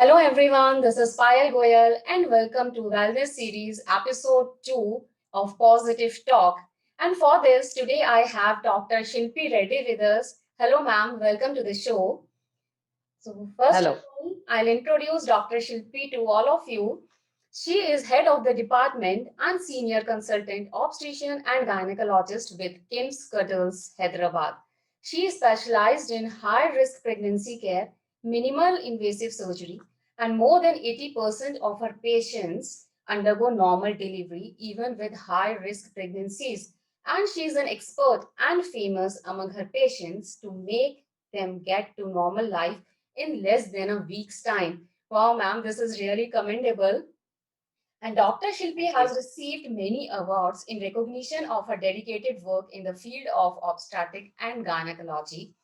Hello everyone, this is Payal Goyal and welcome to Wellness Series episode 2 of Positive Talk. And for this, today I have Dr. Shilpi Reddy with us. Hello ma'am, welcome to the show. So first of Hello. all, I'll introduce Dr. Shilpi to all of you. She is head of the department and senior consultant obstetrician and gynecologist with KIMS Cuddles, Hyderabad. She is specialized in high risk pregnancy care, minimal invasive surgery, and more than 80% of her patients undergo normal delivery even with high risk pregnancies. And she is an expert and famous among her patients to make them get to normal life in less than a week's time. Wow, ma'am, this is really commendable. And Dr. Shilpi Thank you. has received many awards in recognition of her dedicated work in the field of obstetric and gynecology.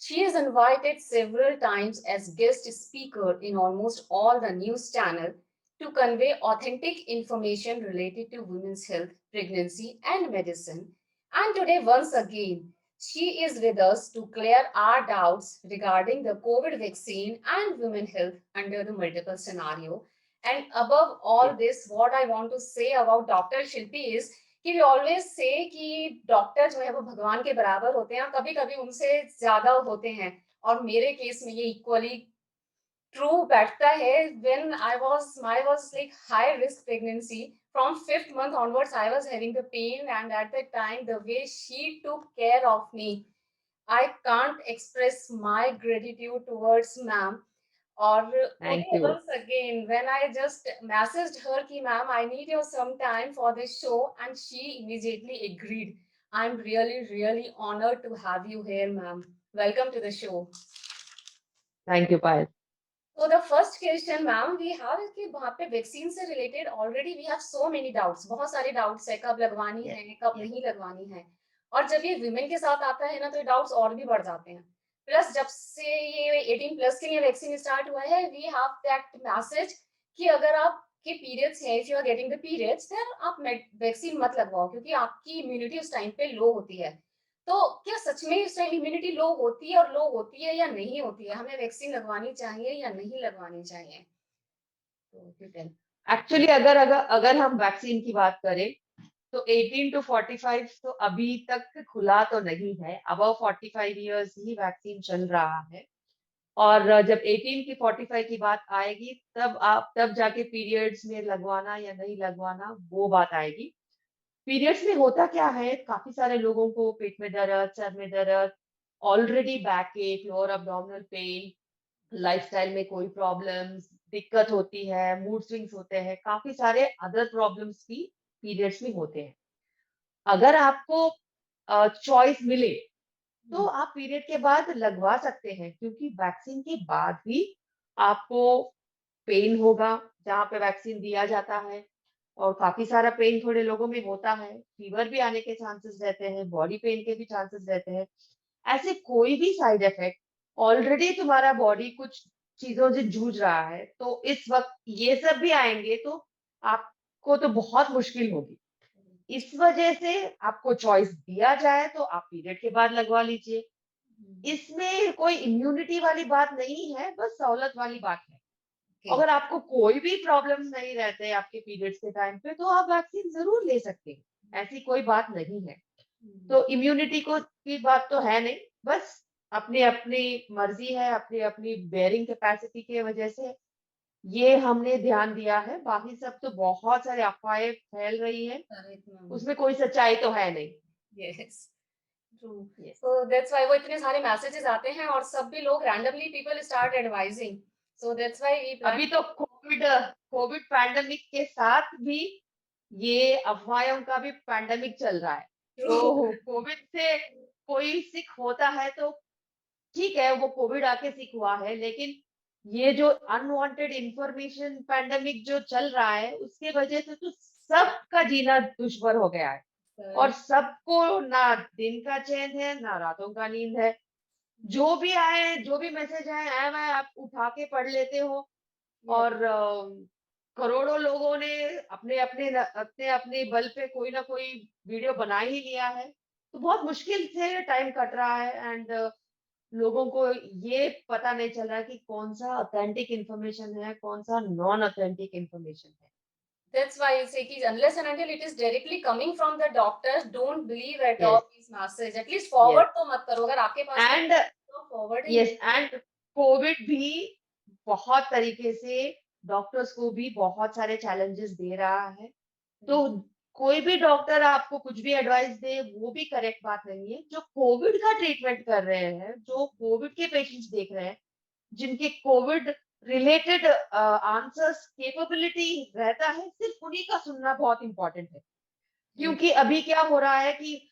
She is invited several times as guest speaker in almost all the news channels to convey authentic information related to women's health, pregnancy, and medicine. And today, once again, she is with us to clear our doubts regarding the COVID vaccine and women health under the multiple scenario. And above all Yes. this, what I want to say about Dr. Shilpi is कि we always say कि doctor जो है वो भगवान के बराबर होते हैं और कभी कभी उनसे ज्यादा होते हैं और मेरे केस में ये इक्वली ट्रू बैठता है when I was like high risk pregnancy from fifth month onwards I was having the pain and at the time the way she took care of me I can't express my gratitude towards ma'am. Or Thank today, you. once again, when I just messaged her, ki ma'am, I need your some time for this show, and she immediately agreed. I'm really, really honored to have you here, ma'am. Welcome to the show. Thank you, Payal. So the first question, ma'am, we have is कि वहाँ पे vaccine से related already we have so many doubts, बहुत सारे doubts है कब लगवानी Yes. है कब Yes. नहीं लगवानी है और जब ये विमेन के साथ आता है ना तो ये डाउट्स और भी बढ़ जाते हैं प्लस जब से ये 18 प्लस के लिए वैक्सीन स्टार्ट हुआ है वी हैव दैट मैसेज कि अगर आप के पीरियड्स हैं if you are getting the periods then आप वैक्सीन मत लगवाओ क्योंकि आपकी इम्यूनिटी उस टाइम पे लो होती है तो क्या सच में इस टाइम इम्यूनिटी लो होती है और लो होती है या नहीं होती है? हमें वैक्सीन लगवानी चाहिए या नहीं लगवानी चाहिए? तो you tell. एक्चुअली अगर हम वैक्सीन की बात करें तो 18 टू 45 तो अभी तक खुला तो नहीं है। अबव 45 इयर्स ही वैक्सीन चल रहा है। और जब 18 की 45 की बात आएगी तब जाके पीरियड्स में लगवाना या नहीं लगवाना वो बात आएगी। पीरियड्स में होता क्या है, काफी सारे लोगों को पेट में दर्द, सर में दर्द, ऑलरेडी बैक एक, लोअर अब्डोमिनल पेन, लाइफस्टाइल में कोई प्रॉब्लम्स, दिक्कत होती है, मूड स्विंग्स होते हैं, काफी सारे अदर प्रॉब्लम्स भी पीरियड्स में होते हैं। अगर आपको चॉइस मिले तो हम्म, आप पीरियड के बाद लगवा सकते हैं, क्योंकि वैक्सीन के बाद भी आपको पेन होगा जहाँ पे वैक्सीन दिया जाता है। और काफी सारा पेन थोड़े लोगों में होता है, फीवर भी आने के चांसेस रहते हैं, बॉडी पेन के भी चांसेस रहते हैं। ऐसे कोई भी साइड इफेक्ट, ऑलरेडी तुम्हारा बॉडी कुछ चीजों से जूझ रहा है तो इस वक्त ये सब भी आएंगे तो आपको तो बहुत मुश्किल होगी। इस वजह से आपको चॉइस दिया जाए तो आप पीरियड के बाद लगवा लीजिए। इसमें कोई इम्यूनिटी वाली बात नहीं है, बस सहूलत वाली बात है। ओके अगर आपको कोई भी प्रॉब्लम्स नहीं रहते आपके पीरियड्स के टाइम पे तो आप वैक्सीन जरूर ले सकते हैं, ऐसी कोई बात नहीं है। तो इम्यूनिटी को की बात तो है नहीं, बस अपनी अपनी मर्जी है, अपनी अपनी बेयरिंग कैपेसिटी की वजह से ये हमने ध्यान दिया है। बाकी सब तो बहुत सारे अफवाहें फैल रही है, करेक्ट मैम उसमें कोई सच्चाई तो है नहीं। Yes true Yes. So that's why वो इतने सारे मैसेजेस आते हैं और सब भी लोग randomly people start advising so that's why we plan अभी तो कोविड कोविड पैंडेमिक के साथ भी ये अफवाहों का भी पैंडेमिक चल रहा है। ट्रू तो कोविड से कोई सिक होता है तो ठीक है, वो कोविड आके सिक हुआ है, लेकिन ये जो अनवांटेड इंफॉर्मेशन पैंडेमिक जो चल रहा है उसके वजह से तो सबका जीना दुश्वार हो गया है। और सबको ना दिन का चैन है ना रातों का नींद है। जो भी आए, जो भी मैसेज आए वह आप उठा के पढ़ लेते हो। और करोड़ों लोगों ने अपने अपने बल पे कोई ना कोई वीडियो बना ही लिया है, तो बहुत मुश्किल से टाइम कट रहा है। एंड लोगों को ये पता नहीं चल रहा कि कौन सा ऑथेंटिक इंफॉर्मेशन है, कौन सा नॉन ऑथेंटिक इंफॉर्मेशन है। That's why I say कि unless and until it is directly coming from the doctors, don't believe at all yes, these message. At least yes, forward तो मत करो, अगर आपके पास नहीं एंड तो forward ही यस, मत एंड कोविड भी बहुत तरीके से डॉक्टर्स को भी बहुत सारे चैलेंजेस दे रहा है। तो करो। कोई भी डॉक्टर आपको कुछ भी एडवाइस दे वो भी करेक्ट बात नहीं है। जो कोविड का ट्रीटमेंट कर रहे हैं, जो कोविड के पेशेंट्स देख रहे हैं, जिनके कोविड रिलेटेड आंसर्स कैपेबिलिटी रहता है, सिर्फ उन्हीं का सुनना बहुत इंपॉर्टेंट है। क्योंकि अभी क्या हो रहा है कि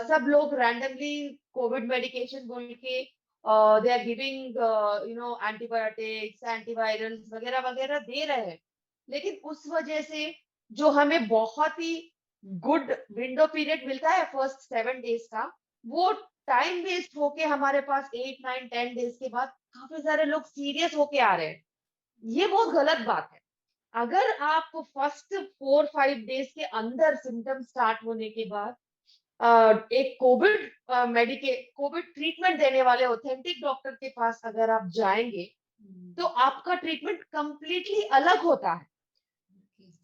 सब लोग रैंडमली कोविड मेडिकेशन बोल के they are giving antibiotics, antivirals वगैरह वगैरह दे रहे हैं। लेकिन उस वजह से जो हमें बहुत ही गुड विंडो पीरियड मिलता है फर्स्ट 7 डेज का, वो टाइम वेस्ट होके हमारे पास 8 9 10 डेज के बाद काफी सारे लोग सीरियस होके आ रहे हैं। ये बहुत गलत बात है। अगर आप फर्स्ट 4 5 डेज के अंदर सिम्टम स्टार्ट होने के बाद एक कोविड ट्रीटमेंट देने वाले ऑथेंटिक डॉक्टर के पास अगर आप जाएंगे, तो आपका ट्रीटमेंट कंप्लीटली अलग होता है।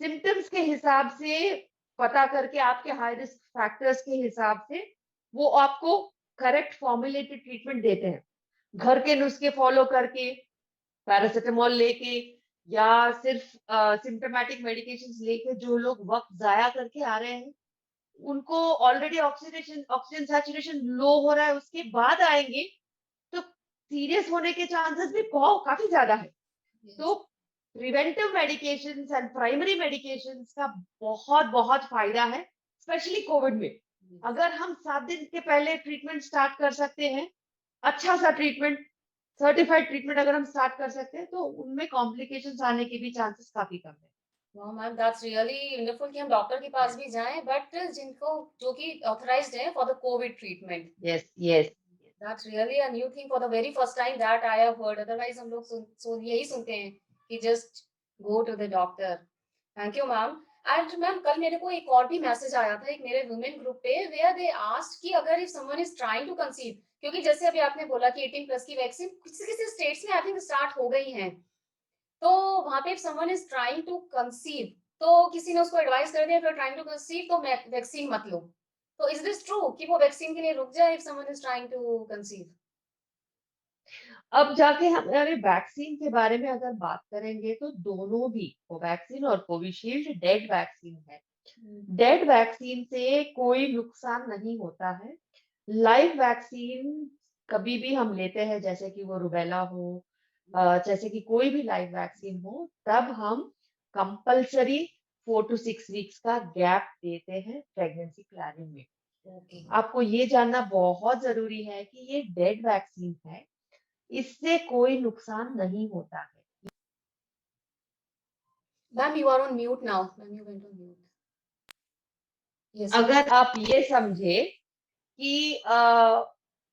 सिम्टम्स के हिसाब से पता करके, आपके हाई रिस्क फैक्टर्स के हिसाब से वो आपको करेक्ट फॉर्मुलेटेड ट्रीटमेंट देते हैं। घर के नुस्खे फॉलो करके, पैरासिटामोल लेके, या सिर्फ सिम्टोमेटिक मेडिकेशंस लेके जो लोग वक्त जाया करके आ रहे हैं, उनको ऑलरेडी ऑक्सीडेशन ऑक्सीजन सैचुरेशन लो हो रहा है, उसके बाद आएंगे, तो सीरियस होने के चांसेस भी काफी ज्यादा है। तो preventive medications and primary medications का बहुत बहुत फायदा है, स्पेशली कोविड में। अगर हम 7 दिन के पहले ट्रीटमेंट स्टार्ट कर सकते हैं, अच्छा सा ट्रीटमेंट, सर्टिफाइड ट्रीटमेंट अगर हम स्टार्ट कर सकते हैं, तो उनमें कॉम्प्लिकेशंस आने के भी चांसेस काफी कम है। वाह मैम, दैट्स रियली वंडरफुल कि हम डॉक्टर के पास यस, भी जाएं, बट जिनको जो कि ऑथराइज्ड है for the Covid treatment. Yes, yes. That's really a new thing for the very first time that I have heard. Otherwise हम लोग यही सुनते हैं कि just go to the doctor. Thank you ma'am. And ma'am कल मेरे को एक और भी मैसेज आया था एक मेरे वुमेन ग्रुप पे, वेयर दे आस्क्ड कि अगर if someone is trying to conceive, क्योंकि जैसे अभी आपने बोला कि 18 प्लस की वैक्सीन किसी किसी स्टेट्स में आई थिंक स्टार्ट हो गई हैं, तो वहां पे if someone is trying to conceive, तो किसी ने उसको एडवाइस कर दिया, if you are trying to conceive तो वैक्सीन मत लो। तो इज दिस ट्रू कि वो वैक्सीन के लिए रुक जाए if someone is trying to conceive? अब जाके हम अगर वैक्सीन के बारे में अगर बात करेंगे, तो दोनों भी, कोवैक्सीन और कोविशील्ड, डेड वैक्सीन है। डेड वैक्सीन से कोई नुकसान नहीं होता है। लाइव वैक्सीन कभी भी हम लेते हैं, जैसे कि वो रुबेला हो, जैसे कि कोई भी लाइव वैक्सीन हो, तब हम कंपल्सरी 4 to 6 वीक्स का गैप देते हैं प्रेगनेंसी प्लानिंग में। ओके आपको ये जानना बहुत जरूरी है कि ये डेड वैक्सीन है, इससे कोई नुकसान नहीं होता है। Ma'am, you are on mute now ma'am, you went on mute. Yes ma'am. अगर आप ये समझे कि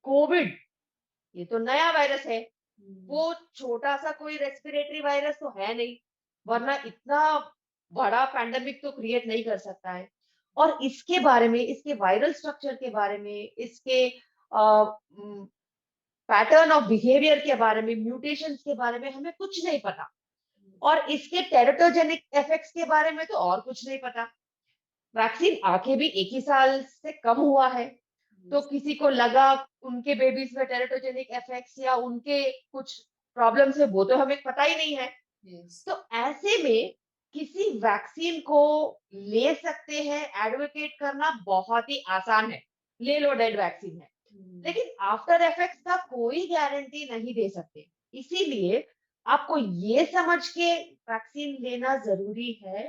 कोविड ये तो नया वायरस है, वो छोटा सा कोई रेस्पिरेटरी वायरस तो है नहीं, वरना इतना बड़ा पैंडेमिक तो क्रिएट नहीं कर सकता है। और इसके बारे में, इसके वायरल स्ट्रक्चर के बारे में, इसके पैटर्न ऑफ बिहेवियर के बारे में, म्यूटेशंस के बारे में हमें कुछ नहीं पता। और इसके टेरेटोजेनिक इफेक्ट्स के बारे में तो और कुछ नहीं पता। वैक्सीन आके भी 1 ही साल से कम हुआ है, तो किसी को लगा उनके बेबीज में टेरेटोजेनिक इफेक्ट्स या उनके कुछ प्रॉब्लम्स है, वो तो हमें पता ही नहीं है। यस। तो ऐसे में किसी वैक्सीन को ले सकते हैं, एडवोकेट करना बहुत ही आसान है, ले लो, डेड वैक्सीन है। लेकिन आफ्टर इफेक्ट्स का कोई गारंटी नहीं दे सकते। इसीलिए आपको ये समझ के वैक्सीन लेना जरूरी है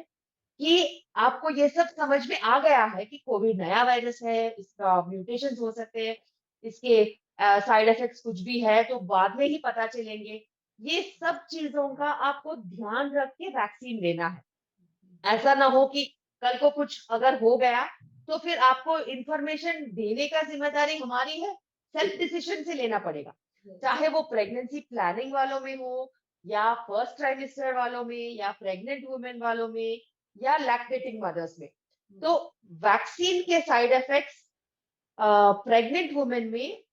कि आपको ये सब समझ में आ गया है कि कोविड नया वायरस है, इसका म्यूटेशंस हो सकते हैं, इसके साइड इफेक्ट्स कुछ भी है तो बाद में ही पता चलेंगे। ये सब चीजों का आपको ध्यान रख के वैक्सीन लेना है। ऐसा ना हो कि कल को कुछ अगर हो गया, तो फिर आपको इंफॉर्मेशन देने का जिम्मेदारी हमारी है, सेल्फ डिसीजन से लेना पड़ेगा। चाहे वो प्रेगनेंसी प्लानिंग वालों में हो, या फर्स्ट ट्राइमेस्टर वालों में, या प्रेग्नेंट वुमेन वालों में, या लैक्टेटिंग मदर्स में। तो वैक्सीन के साइड इफेक्ट्स प्रेग्नेंट वुमेन में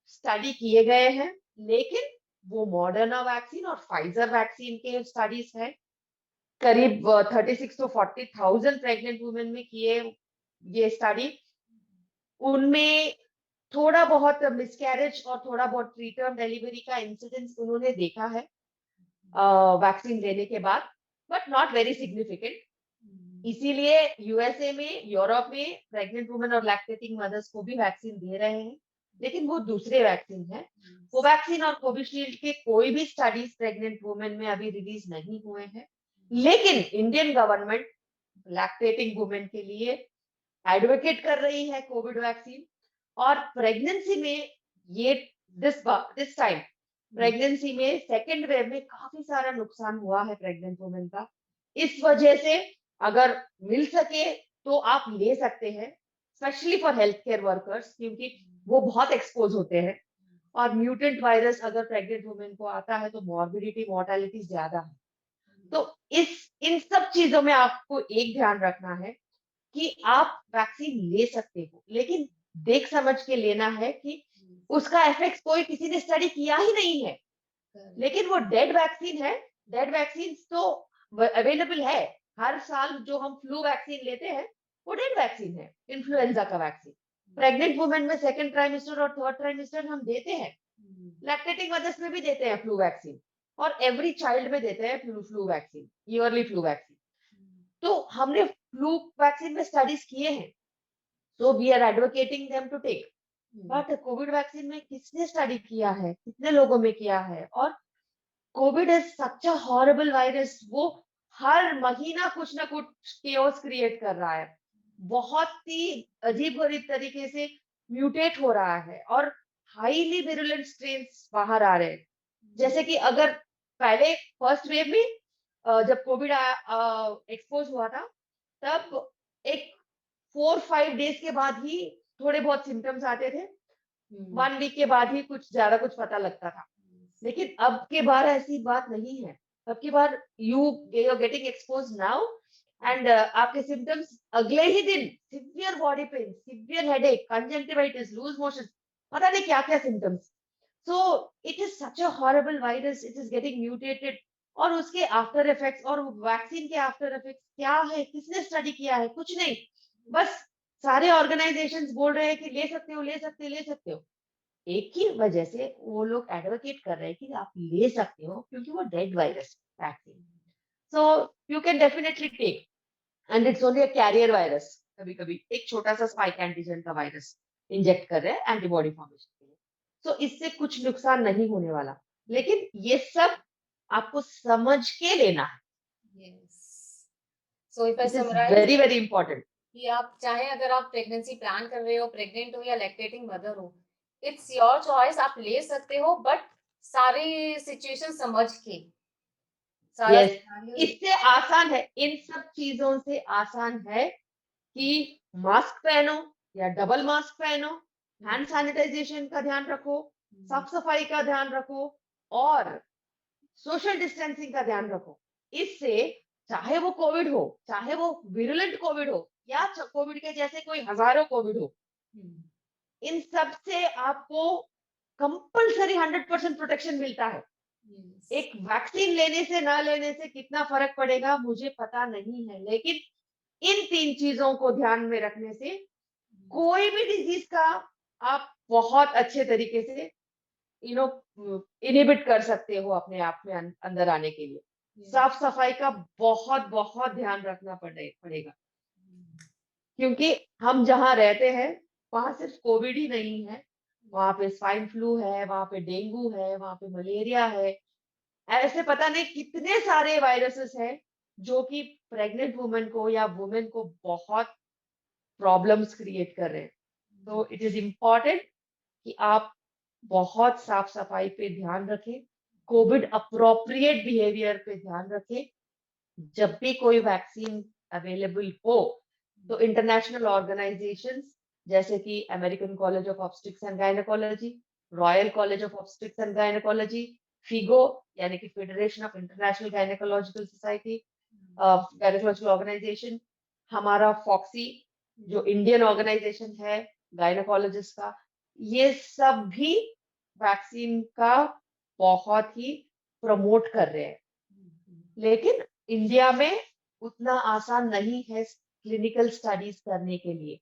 स्टडी किए गए हैं, लेकिन वो मॉडर्ना वैक्सीन और फाइजर वैक्सीन के स्टडीज है। करीब 36 to 40,000 प्रेग्नेंट वुमेन में किए ये स्टडी। उनमें थोड़ा बहुत मिसकैरेज और थोड़ा बहुत प्रीटर्म डिलीवरी का इंसिडेंस उन्होंने देखा है वैक्सीन लेने के बाद, बट नॉट वेरी सिग्निफिकेंट। इसीलिए यूएसए में, यूरोप में प्रेग्नेंट वुमेन और लैक्टेटिंग मदर्स को भी वैक्सीन दे रहे हैं, लेकिन वो दूसरे वैक्सीन है। कोवैक्सीन और कोविशील्ड के कोई भी स्टडीज प्रेग्नेंट वुमेन में अभी रिलीज नहीं हुए हैं, लेकिन इंडियन गवर्नमेंट लैक्टेटिंग वुमेन के लिए एडवोकेट कर रही है कोविड वैक्सीन। और प्रेगनेंसी में ये दिस टाइम प्रेगनेंसी में सेकेंड वेव में काफी सारा नुकसान हुआ है प्रेग्नेंट वुमेन का। इस वजह से अगर मिल सके तो आप ले सकते हैं, specially for health care workers, क्योंकि वो बहुत एक्सपोज होते हैं। और म्यूटेंट वायरस अगर प्रेग्नेंट वुमेन को आता है तो मॉर्बिडिटी मोर्टेलिटी ज्यादा है। तो इन सब चीजों में आपको एक ध्यान रखना है कि आप वैक्सीन ले सकते हो, लेकिन देख समझ के लेना है कि उसका इफेक्ट कोई किसी ने स्टडी किया ही नहीं है। लेकिन वो डेड वैक्सीन है, डेड वैक्सीन तो अवेलेबल है। हर साल जो हम फ्लू वैक्सीन लेते हैं वो डेड वैक्सीन है, इन्फ्लुएंजा का वैक्सीन। प्रेग्नेंट वुमेन में सेकंड ट्राइमेस्टर और थर्ड ट्राइमेस्टर हम देते हैं, लैक्टेटिंग मदर्स में भी देते हैं फ्लू वैक्सीन, और एवरी चाइल्ड में देते हैं flu vaccine, yearly flu vaccine. तो हमने फ्लू वैक्सीन में स्टडीज किए हैं, so we are advocating them to take। But Covid vaccine में किसने स्टडी किया है, कितने लोगों में किया है? और Covid is such a horrible virus. वो हर महीना कुछ ना कुछ केओस क्रिएट कर रहा है, बहुत ही अजीब गरीब तरीके से म्यूटेट हो रहा है, और हाईली विरुलेंट स्ट्रेन्स बाहर आ रहे हैं। जैसे कि अगर पहले फर्स्ट वेव में जब कोविड एक्सपोज हुआ था, तब एक 4-5 डेज के बाद ही थोड़े बहुत सिम्टम्स आते थे, 1 वीक के बाद ही कुछ ज्यादा कुछ पता लगता था। लेकिन अब के बार ऐसी बात नहीं है। अब की बार you are getting expose now, and आपके सिम्टम्स अगले ही दिन severe body pain, severe headache, conjunctivitis, loose motion, पता नहीं क्या क्या symptoms. So it is such a horrible virus, it is getting mutated. और उसके आफ्टर इफेक्ट्स और वैक्सीन के आफ्टर इफेक्ट्स क्या है, किसने स्टडी किया है? कुछ नहीं। बस सारे ऑर्गेनाइजेशंस बोल रहे हैं कि ले सकते हो, ले सकते हो, ले सकते हो। एक ही वजह से वो लोग एडवोकेट कर रहे हैं कि आप ले सकते हो, क्योंकि वो dead virus vaccine. So you can definitely take, and it's only a carrier virus. कभी कभी एक छोटा सा स्पाइक एंटीजन का वायरस इंजेक्ट कर रहे हैं एंटीबॉडी फॉर्मेशन के लिए। सो इससे कुछ नुकसान नहीं होने वाला, लेकिन ये सब आपको समझ के लेना है। Yes. So if I it is summarize, very very important. कि आप चाहे अगर आप प्रेगनेंसी प्लान कर रहे हो, प्रेग्नेंट हो या लैक्टेटिंग मदर हो, इट्स योर चॉइस, आप ले सकते हो, बट सारे सिचुएशन समझ के, सारा यस, सिनेरियो इससे आसान है, इन सब चीजों से आसान है कि मास्क पहनो या डबल मास्क पहनो, हैंड सैनिटाइजेशन का ध्यान रखो, साफ सफाई का ध्यान रखो, और सोशल डिस्टेंसिंग का ध्यान रखो। इससे चाहे वो कोविड हो, चाहे वो विरुलेंट कोविड हो, या कोविड के जैसे कोई हजारों कोविड हो, इन सब से आपको कंपल्सरी 100% प्रोटेक्शन मिलता है। एक वैक्सीन लेने से ना लेने से कितना फर्क पड़ेगा मुझे पता नहीं है, लेकिन इन 3 चीजों को ध्यान में रखने से कोई भी डिजीज का आप बहुत अच्छे तरीके से इनिबिट कर सकते हो अपने आप में अंदर आने के लिए। साफ सफाई का बहुत बहुत ध्यान रखना पड़ेगा, क्योंकि हम जहाँ रहते हैं वहां सिर्फ कोविड ही नहीं है, वहां पे स्वाइन फ्लू है, वहां पे डेंगू है, वहां पे मलेरिया है। ऐसे पता नहीं कितने सारे वायरसेस हैं जो कि प्रेग्नेंट वुमेन को या वुमेन को बहुत प्रॉब्लम्स क्रिएट कर रहे हैं। तो इट इज इम्पॉर्टेंट कि आप बहुत साफ सफाई पे ध्यान रखें, कोविड अप्रोप्रिएट बिहेवियर पे ध्यान रखें। जब भी कोई वैक्सीन अवेलेबल हो तो इंटरनेशनल ऑर्गेनाइजेशंस जैसे कि American College of Obstetrics and Gynaecology, Royal College of Obstetrics and Gynaecology, FIGO यानी कि Federation of International Gynaecological Society, gynaecological organisation, हमारा फॉक्सी जो इंडियन ऑर्गेनाइजेशन है गायनेकोलॉजिस्ट का, ये सब भी वैक्सीन का बहुत ही प्रमोट कर रहे हैं। लेकिन इंडिया में उतना आसान नहीं है क्लिनिकल स्टडीज करने के लिए।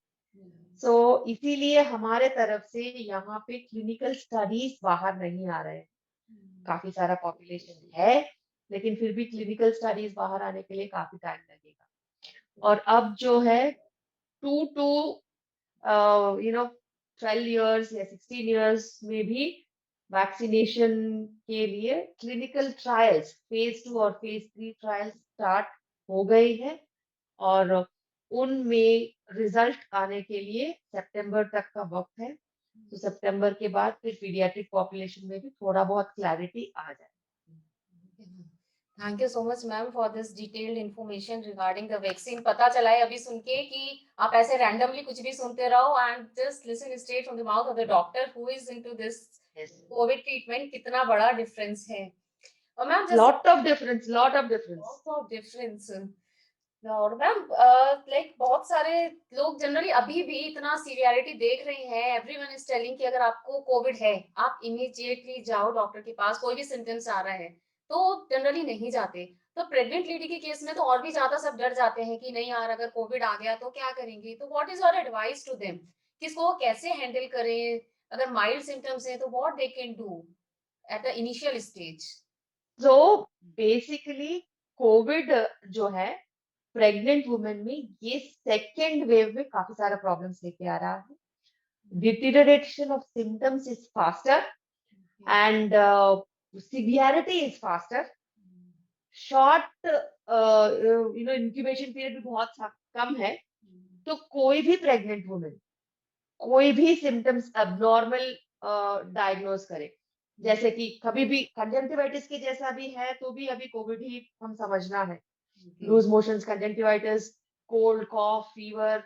सो इसीलिए हमारे तरफ से यहाँ पे क्लिनिकल स्टडीज बाहर नहीं आ रहे हैं। काफी सारा पॉपुलेशन है, लेकिन फिर भी क्लिनिकल स्टडीज बाहर आने के लिए काफी टाइम लगेगा। और अब जो है 2 to 12 इयर्स या 16 इयर्स में भी वैक्सीनेशन के लिए क्लिनिकल ट्रायल्स फेज 2 और फेज 3 ट्रायल्स स्टार्ट हो गई है। और उनमें रिजल्ट आने के लिए सितंबर तक का वक्त है। तो सितंबर के बाद फिर पीडियाट्रिक पॉपुलेशन में भी थोड़ा बहुत क्लैरिटी आ जाए। Thank you so much ma'am for this detailed information regarding the vaccine. पता चला है अभी सुन के कि आप ऐसे रैंडमली कुछ भी सुनते रहो and just listen straight from the mouth of the doctor who is into this Yes. Covid treatment, कितना बड़ा डिफरेंस है। और मैम जैसे Lot of difference, lot of difference. Lot of difference. और मैम लाइक बहुत सारे लोग जनरली अभी भी इतना सीवियरिटी देख रहे हैं, एवरीवन इज टेलिंग कि अगर आपको कोविड है आप इमीडिएटली जाओ डॉक्टर के पास, कोई भी सिम्टम्स आ रहा है तो जनरली नहीं जाते। तो प्रेग्नेंट लेडी के केस में तो और भी ज्यादा सब डर जाते हैं कि नहीं यार अगर कोविड आ गया तो क्या करेंगे। तो what is your advice to them कि इसको वो कैसे हैंडल करें, अगर माइल्ड सिम्टम्स हैं तो what they can do at the initial stage. So basically Covid जो है प्रेग्नेंट वुमेन में ये सेकेंड वेव में काफी सारा प्रॉब्लम्स लेके आ रहा है। Deterioration of symptoms is faster and severity is faster. Short incubation period भी बहुत कम है। तो कोई भी प्रेग्नेंट वुमेन कोई भी सिम्टम्स अबनॉर्मल डायग्नोज करे, जैसे कि कभी भी कंजंक्टिवाइटिस के जैसा भी है तो भी अभी कोविड ही हम समझना है। Loose motions, conjunctivitis, cold, cough, fever,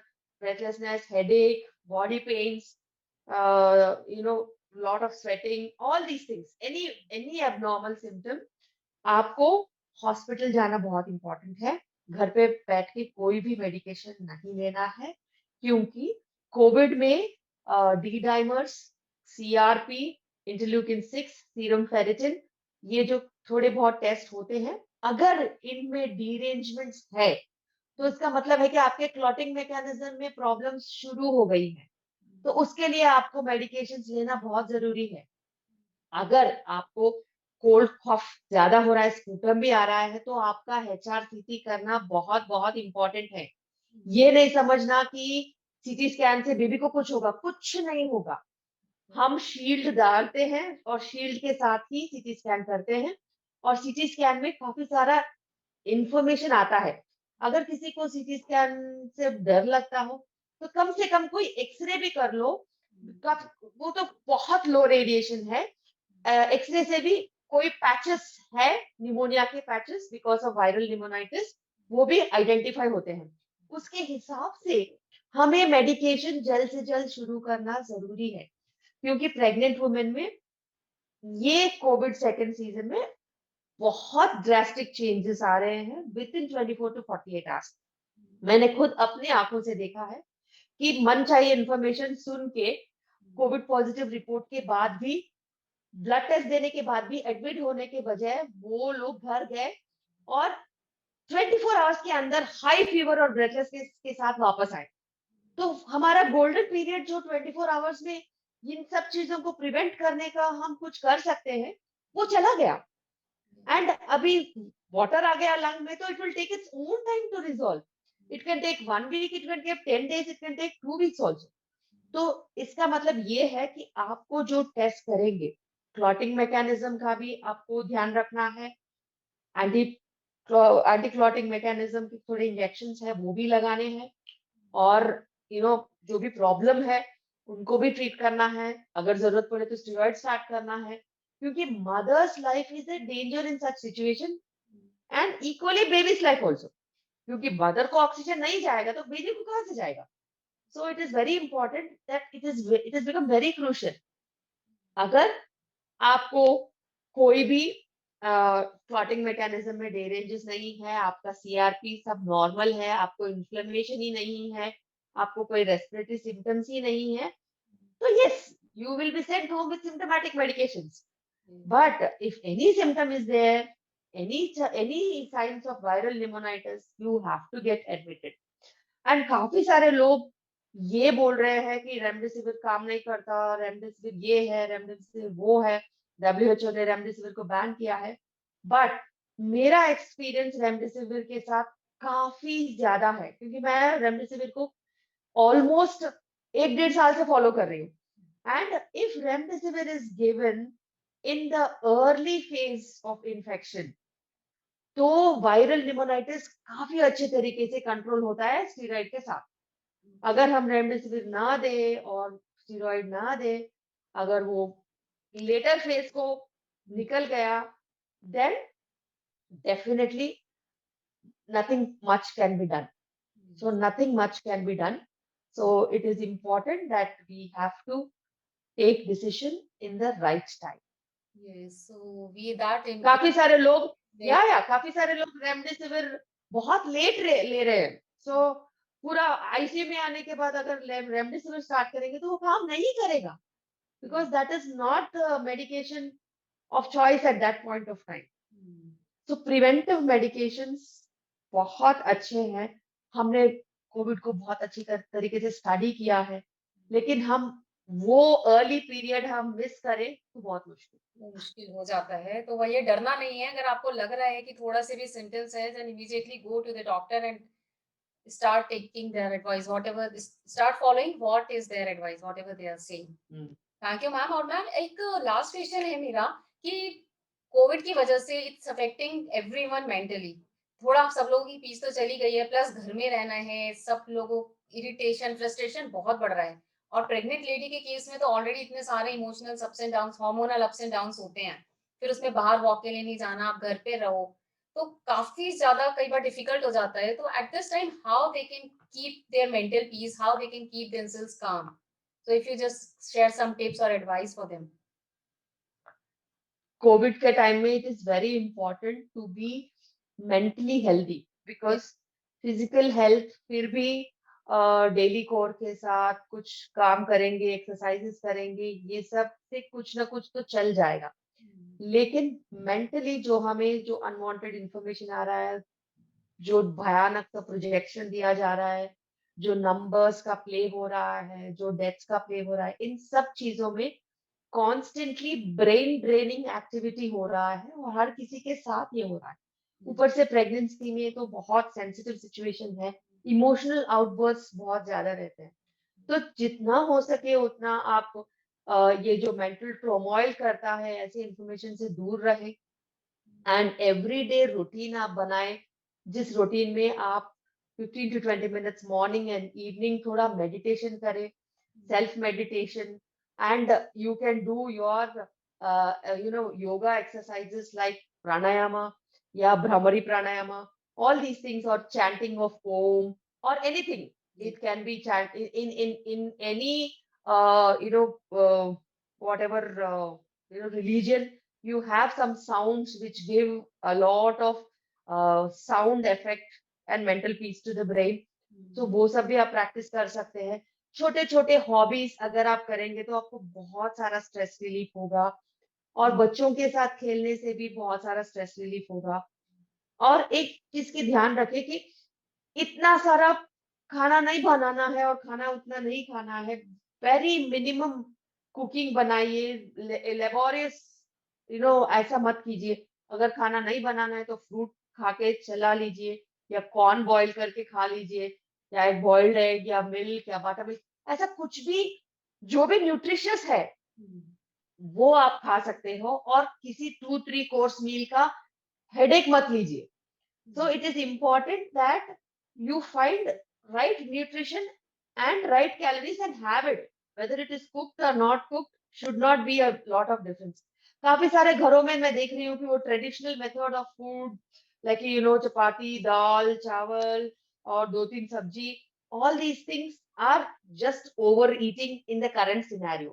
breathlessness, headache, body pains, lot of sweating, all these things, any abnormal symptom, आपको हॉस्पिटल जाना बहुत इंपॉर्टेंट है। घर पे बैठ के कोई भी मेडिकेशन नहीं लेना है, क्योंकि कोविड में D dimers, CRP, interleukin 6, serum ferritin, ये जो थोड़े बहुत टेस्ट होते हैं, अगर इनमें डीरेंजमेंट्स है तो इसका मतलब है कि आपके क्लॉटिंग मैकेनिज्म में प्रॉब्लम शुरू हो गई है। तो उसके लिए आपको मेडिकेशंस लेना बहुत जरूरी है। अगर आपको कोल्ड कॉफ ज्यादा हो रहा है, स्पूटम भी आ रहा है, तो आपका HRCT करना बहुत बहुत इंपॉर्टेंट है। ये नहीं समझना कि सीटी स्कैन से बेबी को कुछ होगा, कुछ नहीं होगा। हम शील्ड डालते हैं और शील्ड के साथ ही सीटी स्कैन करते हैं, और सीटी स्कैन में काफी सारा इंफॉर्मेशन आता है। अगर किसी को सीटी स्कैन से डर लगता हो तो कम से कम कोई एक्सरे भी कर लो। वो तो बहुत लो रेडिएशन है। एक्सरे से भी कोई पैचेस है, निमोनिया के patches because of viral pneumonitis, वो भी आइडेंटिफाई होते हैं। उसके हिसाब से हमें मेडिकेशन जल्द से जल्द शुरू करना जरूरी है, क्योंकि प्रेग्नेंट वुमेन में ये कोविड सेकेंड सीजन में बहुत ड्रास्टिक चेंजेस आ रहे हैं विद इन 24 to 48 आवर्स। मैंने खुद अपनी आंखों से देखा है कि मन चाहिए इंफॉर्मेशन सुन के कोविड पॉजिटिव रिपोर्ट के बाद भी, ब्लड टेस्ट देने के बाद भी एडमिट होने के बजाय वो लोग घर गए और 24 आवर्स के अंदर हाई फीवर और ब्रेथलेसनेस के साथ वापस आए। तो हमारा गोल्डन पीरियड जो 24 आवर्स में इन सब चीजों को प्रिवेंट करने का हम कुछ कर सकते हैं, वो चला गया। एंड अभी वाटर आ गया लंग में, तो it will take its own time to resolve. It can take 1 week, it can take 10 days, it can take 2 weeks also. तो इसका मतलब ये है कि आपको जो टेस्ट करेंगे, क्लॉटिंग मैकेनिज्म का भी आपको ध्यान रखना है। एंटी एंटी क्लॉटिंग मैकेनिज्म के थोड़े इंजेक्शन है वो भी लगाने हैं, और जो भी प्रॉब्लम है उनको भी ट्रीट करना है। अगर जरूरत पड़े तो स्टेरॉइड स्टार्ट करना है, क्योंकि mother's life is a danger in such situation and equally baby's life also, क्योंकि मदर को ऑक्सीजन नहीं जाएगा तो बेबी को कहाँ से जाएगा। So it is very important that it is become very crucial. अगर आपको कोई भी क्लॉटिंग मैकेनिज्म में डेरेंजेस नहीं है, आपका सीआरपी सब नॉर्मल है, आपको इन्फ्लेमेशन ही नहीं है, आपको कोई रेस्पिरेटरी सिम्टम्स ही नहीं है, तो yes, you will be sent home with symptomatic medications. But if any symptom is there, any signs of viral pneumonitis, you have to get admitted. And काफी सारे लोग ये बोल रहे हैं कि रेमडेसिविर काम नहीं करता, रेमडेसिविर ये है, रेमडेसिविर वो है, डब्ल्यूएचओ ने रेमडेसिविर को बैन किया है. बट मेरा एक्सपीरियंस रेमडेसिविर के साथ काफी ज्यादा है, क्योंकि मैं रेमडेसिविर को ऑलमोस्ट 1-1.5 साल से फॉलो कर रही हूँ. And if remdesivir is given in the early phase of infection, तो वायरल निमोनाइटिस काफी अच्छे तरीके से कंट्रोल होता है स्टीरॉइड के साथ. अगर हम रेमडेसिविर ना दे और स्टीरॉइड ना दे, अगर वो लेटर फेज को निकल गया, then definitely nothing much can be done. So nothing much can be done. So it is important that we have to take decision in the right time. Yes, so we that काफी सारे लोग Yes. काफी सारे लोग remdesivir बहुत late ले रहे हैं. सो पूरा आईसीयू में आने के बाद अगर रेमडेसिविर स्टार्ट करेंगे तो वो काम नहीं करेगा, because that is not medication of choice at that point of time. So preventive medications बहुत अच्छे हैं. हमने कोविड को बहुत अच्छी तरीके से स्टडी किया है, लेकिन हम वो अर्ली पीरियड हम मिस करें तो बहुत मुश्किल वो मुश्किल हो जाता है. तो वही डरना नहीं है. अगर आपको लग रहा है कि थोड़ा से भी सिम्पटम्स है, then immediately go to the doctor and start taking their advice, whatever, start following what is their advice, whatever they are saying. Thank you, ma'am. और मैम एक लास्ट क्वेश्चन है मेरा कि कोविड की वजह से इट्स अफेक्टिंग एवरीवन मेंटली. थोड़ा सब लोगों की पीस तो चली गई है, प्लस घर में रहना है, सब लोगों इरिटेशन फ्रस्ट्रेशन बहुत बढ़ रहा है. और प्रेग्नेंट लेडी के केस में तो ऑलरेडी इतने सारे emotional ups and downs, hormonal ups and downs होते हैं. फिर उसमें बाहर वॉक के लिए नहीं जाना, आप घर पे रहो, तो काफी ज्यादा कई बार डिफिकल्ट हो जाता है. तो at this time how they can keep their mental peace, how they can keep themselves calm. So if you just share some tips और एडवाइस फॉर देम. कोविड के टाइम में it is very important to be mentally healthy, because physical health फिर भी daily core के साथ कुछ काम करेंगे, एक्सरसाइजेस करेंगे, ये सब से कुछ ना कुछ तो चल जाएगा. लेकिन मेंटली जो हमें जो अनवांटेड इंफॉर्मेशन आ रहा है, जो भयानक सा प्रोजेक्शन दिया जा रहा है, जो नंबर्स का प्ले हो रहा है, जो डेथ्स का प्ले हो रहा है, इन सब चीजों में कॉन्स्टेंटली ब्रेन ड्रेनिंग एक्टिविटी हो रहा है और हर किसी के साथ ये हो रहा है. ऊपर से प्रेगनेंसी में तो बहुत सेंसिटिव सिचुएशन है, इमोशनल आउटबर्स्ट बहुत ज्यादा रहते हैं. तो जितना हो सके उतना आप ये जो मेंटल ट्रोमोइल करता है, ऐसी इंफॉर्मेशन से दूर रहे. एंड एवरीडे रूटीन आप बनाए, जिस रूटीन में आप 15 to 20 minutes morning and evening थोड़ा मेडिटेशन करें, self meditation. And you can do your yoga exercises like pranayama या भ्रामरी प्राणायामा, all these things, or chanting of om or anything. It can be chant in any whatever religion. You have some sounds which give a lot of sound effect and mental peace to the brain. तो वो सब भी आप practice कर सकते हैं. छोटे छोटे हॉबीज अगर आप करेंगे तो आपको बहुत सारा स्ट्रेस रिलीफ होगा, और बच्चों के साथ खेलने से भी बहुत सारा स्ट्रेस रिलीफ होगा. और एक चीज की ध्यान रखें कि इतना सारा खाना नहीं बनाना है और खाना उतना नहीं खाना है. वेरी मिनिमम कुकिंग बनाइए, लेबोरियस ऐसा मत कीजिए. अगर खाना नहीं बनाना है तो फ्रूट खा के चला लीजिए, या कॉर्न बॉईल करके खा लीजिए, या एक बॉइल्ड एग या मिल्क या बटर मिल्क, ऐसा कुछ भी जो भी न्यूट्रिशियस है वो आप खा सकते हो. और किसी 2-3 कोर्स मील का हेडेक मत लीजिए. So it is important that you find right nutrition and right calories and have it. Whether it is cooked or not cooked should not be a lot of difference. काफी सारे घरों में मैं देख रही हूँ कि वो traditional method of food, like chapati, dal, chawal और 2-3 सब्जी, all these things are just overeating in the current scenario.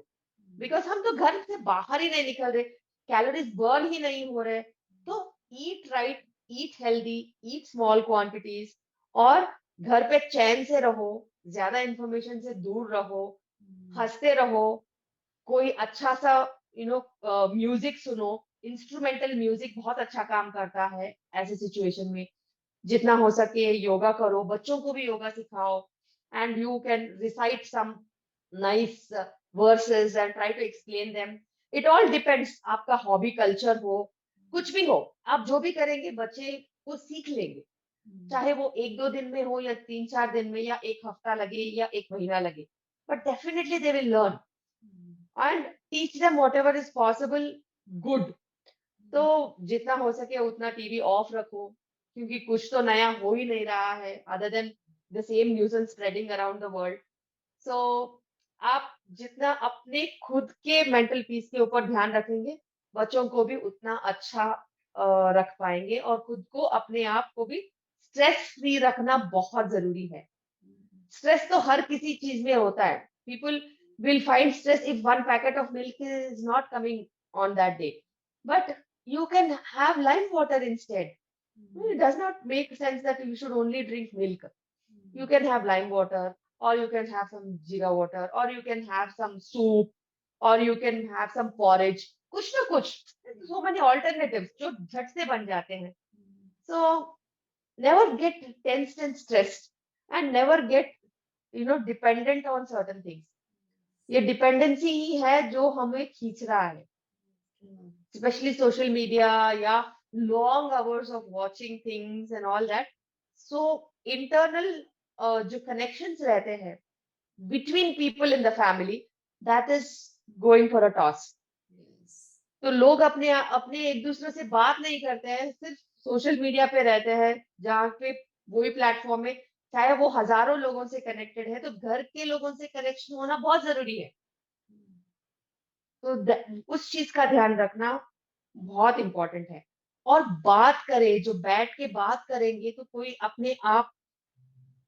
Because हम तो घर से बाहर ही नहीं निकल रहे, कैलोरीज बर्न ही नहीं हो रहे. तो eat right, eat healthy, eat small quantities, और घर पे चैन से रहो, ज्यादा इंफॉर्मेशन से दूर रहो, हंसते रहो. कोई अच्छा सा म्यूजिक सुनो, इंस्ट्रूमेंटल म्यूजिक बहुत अच्छा काम करता है ऐसे सिचुएशन में। जितना हो सके योगा करो, बच्चों को भी योगा सिखाओ, and you can recite some nice verses and try to explain them. It all depends, आपका हॉबी कल्चर हो, कुछ भी हो, आप जो भी करेंगे बच्चे वो सीख लेंगे। चाहे वो 1-2 दिन में हो या 3-4 दिन में या 1 हफ्ता लगे या 1 महीना लगे, but definitely they will learn and teach them whatever is possible good. तो जितना हो सके उतना टीवी ऑफ रखो, क्योंकि कुछ तो नया हो ही नहीं रहा है other than the same news spreading around the world. So आप जितना अपने खुद के मेंटल पीस के ऊपर ध्यान रखेंगे, बच्चों को भी उतना अच्छा रख पाएंगे, और खुद को अपने आप को भी स्ट्रेस फ्री रखना बहुत जरूरी है। स्ट्रेस तो हर किसी चीज में होता है। People will find stress if one packet of milk is not coming on that day, but you can have lime water instead. It does not make sense that you should only drink milk. You can have lime water, or you can have some jeera water, or you can have some soup, or you can have some porridge. कुछ ना कुछ, so many alternatives जो झट से बन जाते हैं। So never get tensed and stressed, and never get dependent on certain things. ये डिपेंडेंसी ही है जो हमें खींच रहा है, स्पेशली सोशल मीडिया या long hours of watching things and all that. So internal जो कनेक्शंस रहते हैं between people in the family, that is going for a toss. तो लोग अपने अपने एक दूसरे से बात नहीं करते हैं, सिर्फ सोशल मीडिया पे रहते हैं, जहाँ पे वही प्लेटफॉर्म में चाहे वो हजारों लोगों से कनेक्टेड है, तो घर के लोगों से कनेक्शन होना बहुत जरूरी है। तो उस चीज का ध्यान रखना बहुत इंपॉर्टेंट है। और बात करें, जो बैठ के बात करेंगे तो कोई अपने आप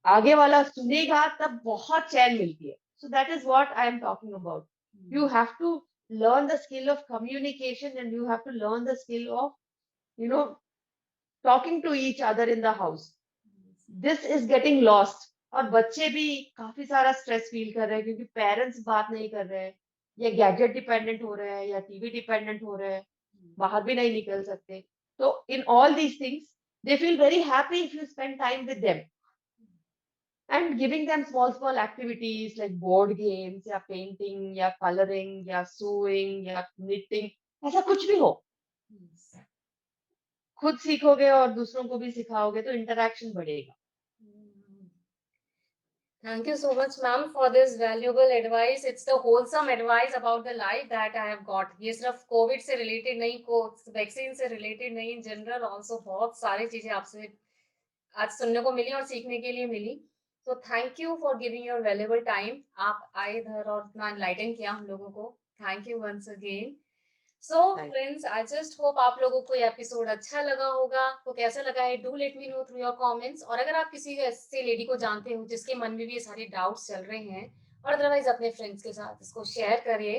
आगे वाला सुनेगा, तब बहुत चैन मिलती है। So that is what I am talking about. You have to learn the skill of communication, and you have to learn the skill of you know talking to each other in the house. This is getting lost, और बच्चे भी काफी सारा stress feel कर रहे हैं क्योंकि parents बात नहीं कर रहे हैं, या गैजेट डिपेंडेंट हो रहे हैं, या टीवी डिपेंडेंट हो रहे हैं, बाहर भी नहीं निकल सकते। तो in all these things they feel very happy if you spend time with them, and giving them small activities like board games या painting या coloring या sewing या knitting, ऐसा कुछ भी हो, खुद सीखोगे और दूसरों को भी सिखाओगे तो इंटरेक्शन बढ़ेगा। Thank you so much, ma'am, for this valuable advice. It's the wholesome advice about the life that I have got. ये सिर्फ कोविड से रिलेटेड नहीं, को वैक्सीन से रिलेटेड नहीं, इन जनरल ऑल्सो बहुत सारी चीजें आपसे आज सुनने को मिली और सीखने के लिए मिली। So thank you for giving your valuable time. आप आए इधर और इतना enlighten किया हम लोगों को। Thank you once again. So Thank friends, I just hope आप लोगों को ये एपिसोड अच्छा लगा होगा। तो कैसा लगा है, do let me know through your comments. और अगर आप किसी ऐसे लेडी को जानते हो जिसके मन में भी ये सारे डाउट्स चल रहे हैं, और अदरवाइज अपने फ्रेंड्स के साथ इसको शेयर करिए।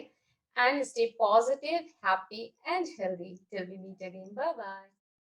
And stay positive, happy and healthy till we meet again. Bye bye.